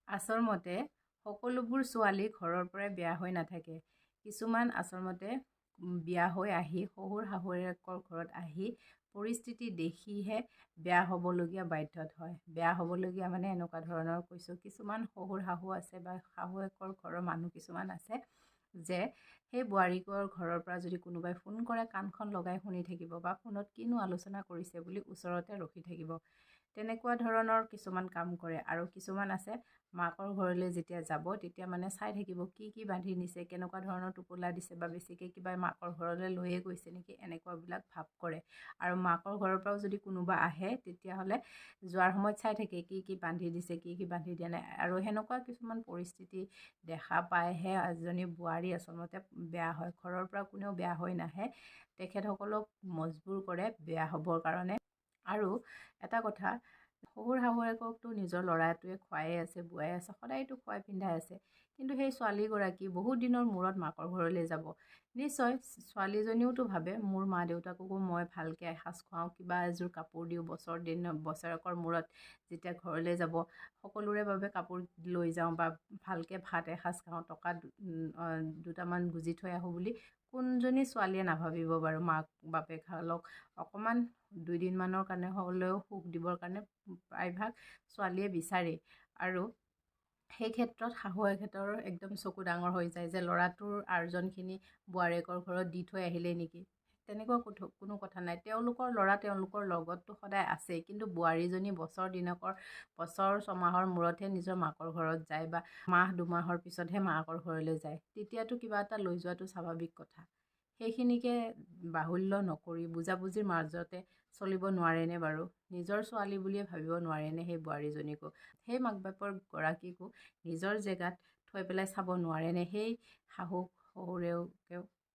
আচলমতে সকলোবোৰ ছোৱালী ঘৰৰ পৰাই বেয়া হৈ নাথাকে। কিছুমান আচলমতে বিয়া হৈ আহি শহুৰ শাহুৱেকৰ ঘৰত আহি পৰিস্থিতি দেখিহে বেয়া হ'বলগীয়া বাধ্যত হয়। বেয়া হ'বলগীয়া মানে এনেকুৱা ধৰণৰ কৈছোঁ, কিছুমান শহুৰ শাহু আছে বা শাহুৱেকৰ ঘৰৰ মানুহ কিছুমান আছে যে সেই বোৱাৰীকৰ ঘৰৰ পৰা যদি কোনোবাই ফোন কৰে কাণখন লগাই শুনি থাকিব বা ফোনত কিনো আলোচনা কৰিছে বুলি ওচৰতে ৰখি থাকিব। তেনেকুৱা ধৰণৰ কিছুমান কাম কৰে। আৰু কিছুমান আছে মাকৰ ঘৰলৈ যেতিয়া যাব তেতিয়া মানে চাই থাকিব কি বান্ধি নিছে, কেনেকুৱা ধৰণৰ টোপোলা দিছে বা বেছিকৈ কিবা মাকৰ ঘৰলৈ লৈয়ে গৈছে নেকি, এনেকুৱাবিলাক ভাৱ কৰে। আৰু মাকৰ ঘৰৰ পৰাও যদি কোনোবা আহে তেতিয়াহ'লে যোৱাৰ সময়ত চাই থাকে কি বান্ধি দিছে, কি বান্ধি দিয়া নাই। আৰু সেনেকুৱা কিছুমান পৰিস্থিতি দেখা পাইহে এজনী বোৱাৰী আচলতে বেয়া হয়। ঘৰৰ পৰা কোনেও বেয়া হৈ নাহে, তেখেতসকলক মজবুৰ কৰে বেয়া হ'বৰ কাৰণে। আৰু এটা কথা, শহুৰ শাহুৱেককতো নিজৰ ল'ৰাটোৱে খুৱাই আছে, বোৱাই আছে, সদায়তো খুৱাই পিন্ধাই আছে। কিন্তু সেই ছোৱালীগৰাকী বহুত দিনৰ মূৰত মাকৰ ঘৰলৈ যাব। নিশ্চয় ছোৱালীজনীওতো ভাবে মোৰ মা দেউতাককো মই ভালকৈ এসাঁজ খুৱাওঁ, কিবা এযোৰ কাপোৰ দিওঁ, বছৰেকৰ মূৰত যেতিয়া ঘৰলৈ যাব সকলোৰে বাবে কাপোৰ লৈ যাওঁ বা ভালকৈ ভাত এসাঁজ খাওঁ, টকা দুটামান গুজি থৈ আহোঁ বুলি কোনজনী ছোৱালীয়ে নাভাবিব বাৰু। মাক বাপেকহালক অকণমান 2 দিনমানৰ কাৰণে হ'লেও সুখ দিবৰ কাৰণে প্ৰায়ভাগ ছোৱালীয়ে বিচাৰেই। আৰু সেই ক্ষেত্ৰত শাহুৱেকহঁতৰ একদম চকু ডাঙৰ হৈ যায় যে ল'ৰাটোৰ আৰ্জনখিনি বোৱাৰীয়েকৰ ঘৰত দি থৈ আহিলে নেকি। তেনেকুৱা কোনো কথা নাই। তেওঁলোকৰ ল'ৰা তেওঁলোকৰ লগততো সদায় আছেই, কিন্তু বোৱাৰীজনী বছৰ ছমাহৰ মূৰতহে নিজৰ মাকৰ ঘৰত যায় বা মাহ দুমাহৰ পিছতহে মাকৰ ঘৰলৈ যায়। তেতিয়াতো কিবা এটা লৈ যোৱাটো স্বাভাৱিক কথা। সেইখিনিকে বাহুল্য নকৰি বুজাবুজিৰ মাজতে চলিব নোৱাৰেনে বাৰু? নিজৰ ছোৱালী বুলিয়ে ভাবিব নোৱাৰেনে সেই বোৱাৰীজনীকো? সেই মাক বাপেকৰ গৰাকীকো নিজৰ জেগাত থৈ পেলাই চাব নোৱাৰেনে সেই শাহু শহুৰেও